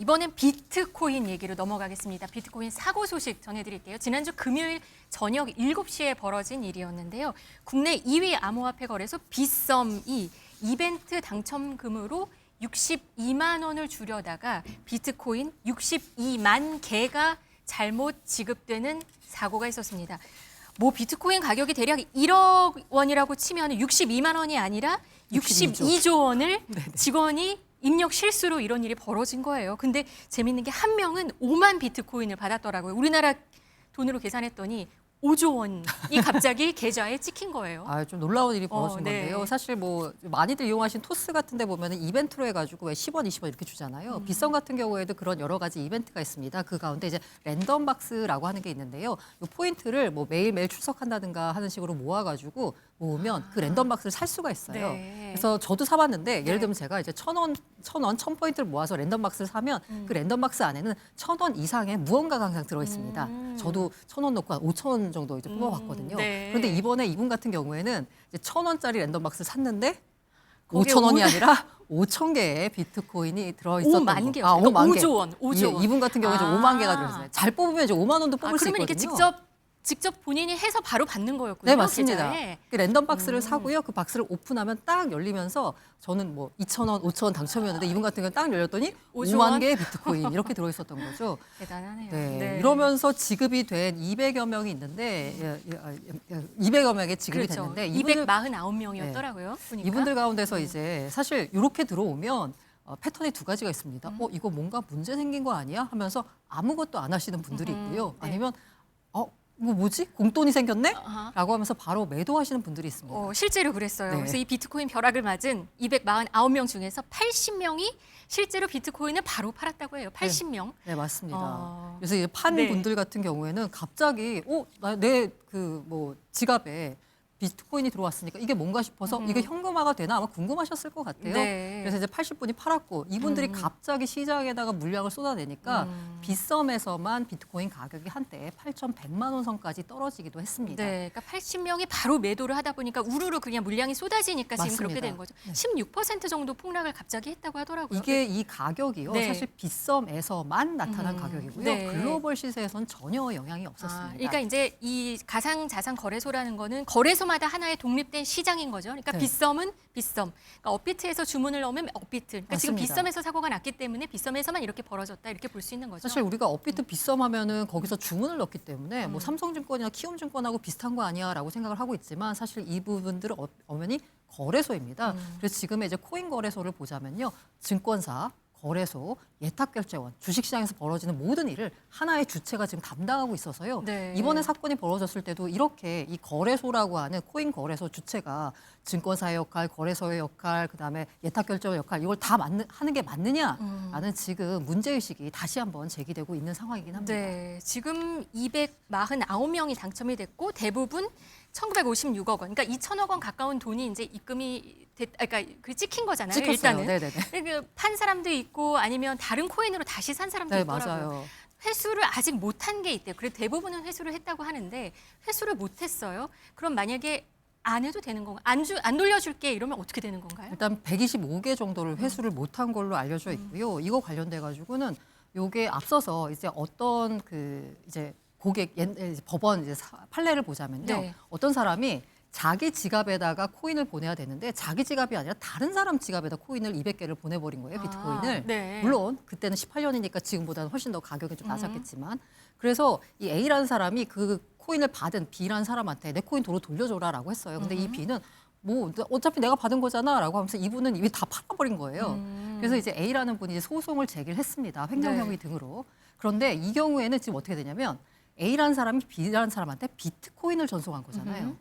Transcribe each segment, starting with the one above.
이번엔 비트코인 얘기로 넘어가겠습니다. 비트코인 사고 소식 전해드릴게요. 지난주 금요일 저녁 7시에 벌어진 일이었는데요. 국내 2위 암호화폐 거래소 빗썸이 이벤트 당첨금으로 62만 원을 주려다가 비트코인 62만 개가 잘못 지급되는 사고가 있었습니다. 뭐 비트코인 가격이 대략 1억 원이라고 치면 62만 원이 아니라 62조 원을 직원이 입력 실수로 이런 일이 벌어진 거예요. 근데 재밌는 게 한 명은 5만 비트코인을 받았더라고요. 우리나라 돈으로 계산했더니 5조 원이 갑자기 계좌에 찍힌 거예요. 좀 놀라운 일이 벌어진 네. 건데요. 사실 뭐 많이들 이용하신 토스 같은 데 보면 이벤트로 해가지고 왜 10원, 20원 이렇게 주잖아요. 빗썸 같은 경우에도 그런 여러 가지 이벤트가 있습니다. 그 가운데 이제 랜덤 박스라고 하는 게 있는데요. 이 포인트를 뭐 매일매일 출석한다든가 하는 식으로 모아가지고 모으면 그 랜덤 박스를 살 수가 있어요. 네. 그래서 저도 사봤는데 예를 네. 들면 제가 이제 1,000포인트를 모아서 랜덤 박스를 사면 그 랜덤 박스 안에는 1,000원 이상의 무언가가 항상 들어있습니다. 저도 1,000원 넣고 한 5,000원 정도 이제 뽑아봤거든요. 네. 그런데 이번에 이분 같은 경우에는 이제 1,000원짜리 랜덤 박스를 샀는데 거기에 5,000원이 아니라 5,000개의 비트코인이 들어있었던 5만 개요. 거. 5만 개. 5조 원, 5조 원. 이분 같은 경우에 이제 5만 개가 들어있어요. 잘 뽑으면 이제 5만 원도 뽑을 수 그러면 있거든요. 이렇게 직접 본인이 해서 바로 받는 거였군요. 네, 맞습니다. 계좌에. 그 랜덤 박스를 사고요. 그 박스를 오픈하면 딱 열리면서 저는 뭐 2,000원, 5,000원 당첨이었는데 이분 같은 경우는 딱 열렸더니 5조 5만 원? 개의 비트코인 이렇게 들어있었던 거죠. 대단하네요. 네. 이러면서 지급이 된 200여 명이 있는데 200여 명의 지급이 그렇죠. 됐는데 249명이었더라고요. 보니까. 이분들 가운데서 이제 사실 이렇게 들어오면 패턴이 두 가지가 있습니다. 이거 뭔가 문제 생긴 거 아니야? 하면서 아무것도 안 하시는 분들이 있고요. 네. 아니면 뭐지? 공돈이 생겼네? 아하. 라고 하면서 바로 매도하시는 분들이 있습니다. 실제로 그랬어요. 네. 그래서 이 비트코인 벼락을 맞은 249명 중에서 80명이 실제로 비트코인을 바로 팔았다고 해요. 80명. 네, 맞습니다. 그래서 그래서 이제 판 네. 분들 같은 경우에는 갑자기 내 그 뭐 지갑에 비트코인이 들어왔으니까 이게 뭔가 싶어서 이게 현금화가 되나 아마 궁금하셨을 것 같아요. 네. 그래서 이제 80분이 팔았고 이분들이 갑자기 시장에다가 물량을 쏟아내니까 빗썸에서만 비트코인 가격이 한때 8,100만 원 선까지 떨어지기도 했습니다. 네, 그러니까 80명이 바로 매도를 하다 보니까 우르르 그냥 물량이 쏟아지니까 지금 맞습니다. 그렇게 된 거죠. 네. 16% 정도 폭락을 갑자기 했다고 하더라고요. 이게 이 가격이요. 네. 사실 빗썸에서만 나타난 가격이고요. 네. 글로벌 시세에선 전혀 영향이 없었습니다. 그러니까 이제 이 가상자산 거래소라는 거는 거래소마다 하나의 독립된 시장인 거죠. 그러니까 네. 빗썸은 빗썸. 그러니까 업비트에서 주문을 넣으면 업비트. 그러니까 지금 맞습니다. 빗썸에서 사고가 났기 때문에 빗썸에서만 이렇게 벌어졌다 이렇게 볼 수 있는 거죠. 사실 우리가 업비트 빗썸 하면은 거기서 주문을 넣기 때문에 뭐 삼성증권이나 키움증권하고 비슷한 거 아니야라고 생각을 하고 있지만 사실 이 부분들은 엄연히 거래소입니다. 그래서 지금의 이제 코인 거래소를 보자면요, 증권사, 거래소, 예탁결제원, 주식시장에서 벌어지는 모든 일을 하나의 주체가 지금 담당하고 있어서요. 네. 이번에 사건이 벌어졌을 때도 이렇게 이 거래소라고 하는 코인 거래소 주체가 증권사의 역할, 거래소의 역할, 그다음에 예탁결제원 역할 이걸 다 하는 게 맞느냐라는 지금 문제의식이 다시 한번 제기되고 있는 상황이긴 합니다. 네, 지금 249명이 당첨이 됐고 대부분 1,956억 원, 그러니까 2,000억 원 가까운 돈이 이제 입금이 그러니까 그 찍힌 거잖아요. 찍혔어요. 일단은 네네네. 판 사람도 있고 아니면 다른 코인으로 다시 산 사람도 네, 있더라고요. 맞아요. 회수를 아직 못한 게 있대요. 그래도 대부분은 회수를 했다고 하는데 회수를 못했어요. 그럼 만약에 안 해도 되는 건가? 안 돌려줄게 이러면 어떻게 되는 건가요? 일단 125개 정도를 회수를 못한 걸로 알려져 있고요. 이거 관련돼 가지고는 요게 앞서서 이제 어떤 그 이제 고객 법원 이제 판례를 보자면요. 네. 어떤 사람이 자기 지갑에다가 코인을 보내야 되는데 자기 지갑이 아니라 다른 사람 지갑에다 코인을 200개를 보내버린 거예요. 비트코인을. 네. 물론 그때는 18년이니까 지금보다는 훨씬 더 가격이 좀 낮았겠지만 그래서 이 A라는 사람이 그 코인을 받은 B라는 사람한테 내 코인 도로 돌려줘라라고 했어요. 근데 이 B는 뭐 어차피 내가 받은 거잖아라고 하면서 이분은 이미 다 팔아버린 거예요. 그래서 이제 A라는 분이 이제 소송을 제기를 했습니다. 횡령혐의 등으로. 그런데 이 경우에는 지금 어떻게 되냐면 A라는 사람이 B라는 사람한테 비트코인을 전송한 거잖아요.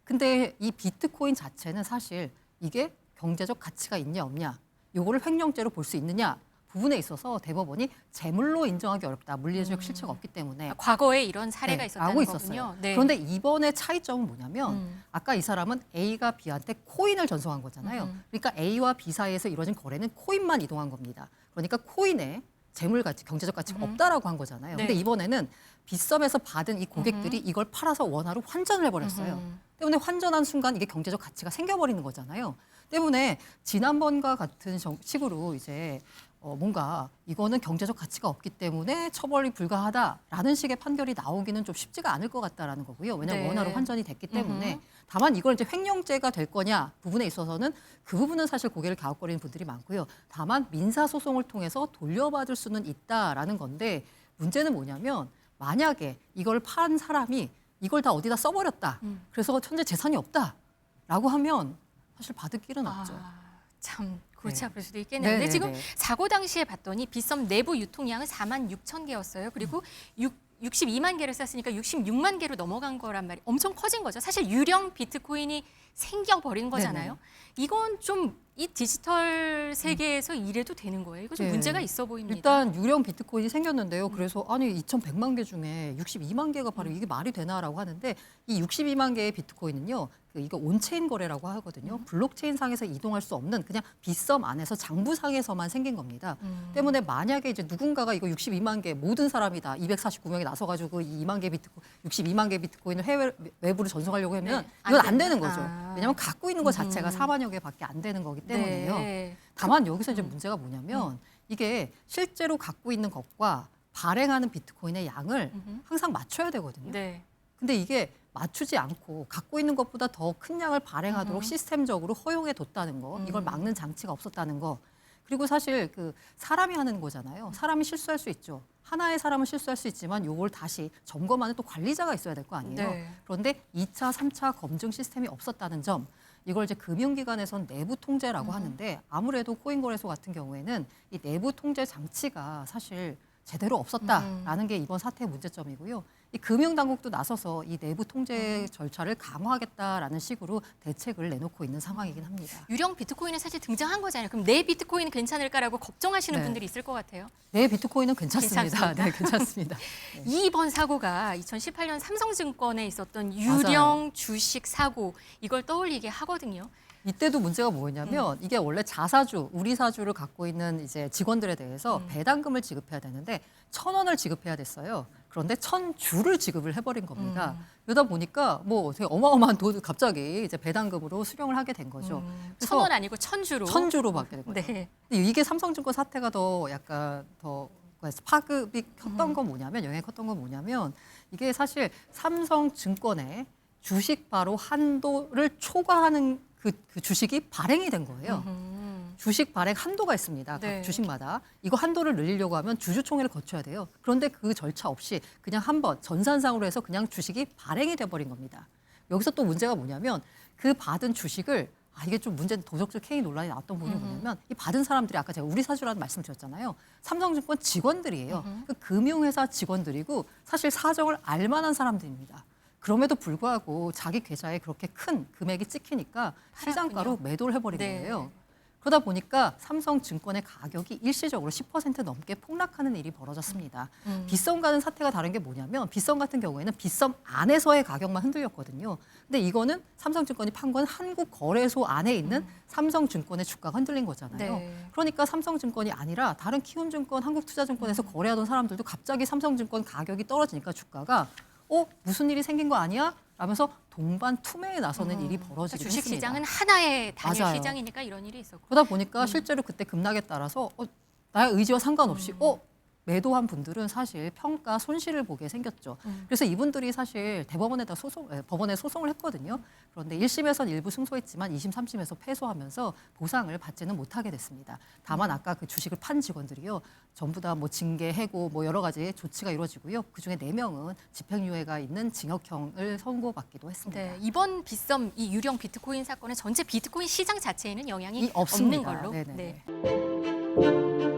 근데 이 비트코인 자체는 사실 이게 경제적 가치가 있냐 없냐 요거를 횡령죄로 볼 수 있느냐 부분에 있어서 대법원이 제물로 인정하기 어렵다. 물리적 실체가 없기 때문에. 과거에 이런 사례가 네, 있었다는 알고 거군요. 있었어요. 네. 그런데 이번에 차이점은 뭐냐면 아까 이 사람은 A가 B한테 코인을 전송한 거잖아요. 그러니까 A와 B 사이에서 이루어진 거래는 코인만 이동한 겁니다. 그러니까 코인에 재물 가치, 경제적 가치가 없다라고 한 거잖아요. 네. 근데 이번에는 빗썸에서 받은 이 고객들이 이걸 팔아서 원화로 환전을 해버렸어요. 때문에 환전한 순간 이게 경제적 가치가 생겨버리는 거잖아요. 때문에 지난번과 같은 식으로 이제 뭔가 이거는 경제적 가치가 없기 때문에 처벌이 불가하다라는 식의 판결이 나오기는 좀 쉽지가 않을 것 같다라는 거고요. 왜냐하면 네. 원화로 환전이 됐기 때문에 다만 이걸 이제 횡령죄가 될 거냐 부분에 있어서는 그 부분은 사실 고개를 갸웃거리는 분들이 많고요. 다만 민사소송을 통해서 돌려받을 수는 있다라는 건데 문제는 뭐냐면 만약에 이걸 판 사람이 이걸 다 어디다 써버렸다. 그래서 현재 재산이 없다라고 하면 사실 받을 길은 없죠. 참 골치 네. 아플 수도 있겠네요. 근데 네네네. 지금 사고 당시에 봤더니 빗썸 내부 유통량은 46,000개였어요. 그리고 62만 개를 쐈으니까 66만 개로 넘어간 거란 말이 엄청 커진 거죠. 사실 유령 비트코인이 생겨버린 거잖아요. 이건 좀 이 디지털 세계에서 이래도 되는 거예요. 이거 좀 네. 문제가 있어 보입니다. 일단 유령 비트코인이 생겼는데요. 그래서 아니 2,100만 개 중에 62만 개가 바로 이게 말이 되나라고 하는데 이 62만 개의 비트코인은요. 이거 온체인 거래라고 하거든요. 블록체인 상에서 이동할 수 없는 그냥 빗썸 안에서 장부상에서만 생긴 겁니다. 때문에 만약에 이제 누군가가 이거 62만 개 모든 사람이 다 249명이 나서가지고 이 2만 개 비트코인, 62만 개 비트코인을 외부로 전송하려고 하면 네, 이건 안 안 된다. 되는 거죠. 왜냐하면 갖고 있는 것 자체가 4만여 개밖에 안 되는 거기 때문에요. 네. 다만 여기서 이제 문제가 뭐냐면 이게 실제로 갖고 있는 것과 발행하는 비트코인의 양을 항상 맞춰야 되거든요. 네. 근데 이게 맞추지 않고 갖고 있는 것보다 더 큰 양을 발행하도록 시스템적으로 허용해 뒀다는 거, 이걸 막는 장치가 없었다는 거. 그리고 사실 그 사람이 하는 거잖아요. 사람이 실수할 수 있죠. 하나의 사람은 실수할 수 있지만 요걸 다시 점검하는 또 관리자가 있어야 될 거 아니에요. 네. 그런데 2차, 3차 검증 시스템이 없었다는 점. 이걸 이제 금융기관에선 내부 통제라고 하는데 아무래도 코인거래소 같은 경우에는 이 내부 통제 장치가 사실 제대로 없었다라는 게 이번 사태의 문제점이고요. 이 금융당국도 나서서 이 내부 통제 절차를 강화하겠다라는 식으로 대책을 내놓고 있는 상황이긴 합니다. 유령 비트코인은 사실 등장한 거잖아요. 그럼 내 비트코인은 괜찮을까라고 걱정하시는 네. 분들이 있을 것 같아요. 네, 비트코인은 괜찮습니다. 괜찮습니까? 네, 괜찮습니다. 이번 사고가 2018년 삼성증권에 있었던 유령 맞아요. 주식 사고 이걸 떠올리게 하거든요. 이때도 문제가 뭐냐면 이게 원래 자사주, 우리 사주를 갖고 있는 이제 직원들에 대해서 배당금을 지급해야 되는데 1,000원을 지급해야 됐어요. 그런데 1,000주를 지급을 해버린 겁니다. 그러다 보니까 뭐 되게 어마어마한 돈 갑자기 이제 배당금으로 수령을 하게 된 거죠. 그래서 1,000원 아니고 1,000주로. 1,000주로 받게 된 거죠. 네. 근데 이게 삼성증권 사태가 더 약간 더 파급이 컸던 건 뭐냐면 영향이 컸던 건 뭐냐면 이게 사실 삼성증권의 주식 바로 한도를 초과하는 그 주식이 발행이 된 거예요. 주식 발행 한도가 있습니다. 네. 각 주식마다. 이거 한도를 늘리려고 하면 주주총회를 거쳐야 돼요. 그런데 그 절차 없이 그냥 한번 전산상으로 해서 그냥 주식이 발행이 돼버린 겁니다. 여기서 또 문제가 뭐냐면 그 받은 주식을 이게 좀 문제는 도덕적 해이 논란이 나왔던 부분이 뭐냐면 이 받은 사람들이 아까 제가 우리 사주라는 말씀드렸잖아요. 삼성증권 직원들이에요. 그 금융회사 직원들이고 사실 사정을 알 만한 사람들입니다. 그럼에도 불구하고 자기 계좌에 그렇게 큰 금액이 찍히니까 시장가로 매도를 해버린 네. 거예요. 그러다 보니까 삼성증권의 가격이 일시적으로 10% 넘게 폭락하는 일이 벌어졌습니다. 빗썸 가는 사태가 다른 게 뭐냐면 빗썸 같은 경우에는 빗썸 안에서의 가격만 흔들렸거든요. 근데 이거는 삼성증권이 판 건 한국거래소 안에 있는 삼성증권의 주가가 흔들린 거잖아요. 네. 그러니까 삼성증권이 아니라 다른 키움증권, 한국투자증권에서 거래하던 사람들도 갑자기 삼성증권 가격이 떨어지니까 주가가 무슨 일이 생긴 거 아니야? 라면서 동반 투매에 나서는 일이 벌어지긴 주식 했습니다. 시장은 하나의 단일 맞아요. 시장이니까 이런 일이 있었고. 그러다 보니까 실제로 그때 급락에 따라서 나의 의지와 상관없이 매도한 분들은 사실 평가 손실을 보게 생겼죠. 그래서 이분들이 사실 대법원에다 법원에 소송을 했거든요. 그런데 1심에선 일부 승소했지만 2심, 3심에서 패소하면서 보상을 받지는 못하게 됐습니다. 다만 아까 그 주식을 판 직원들이요. 전부 다 뭐 징계, 해고 뭐 여러 가지 조치가 이루어지고요. 그중에 4명은 집행유예가 있는 징역형을 선고받기도 했습니다. 네, 이번 빗썸 이 유령 비트코인 사건은 전체 비트코인 시장 자체에는 영향이 없습니다. 없는 걸로. 네네네. 네.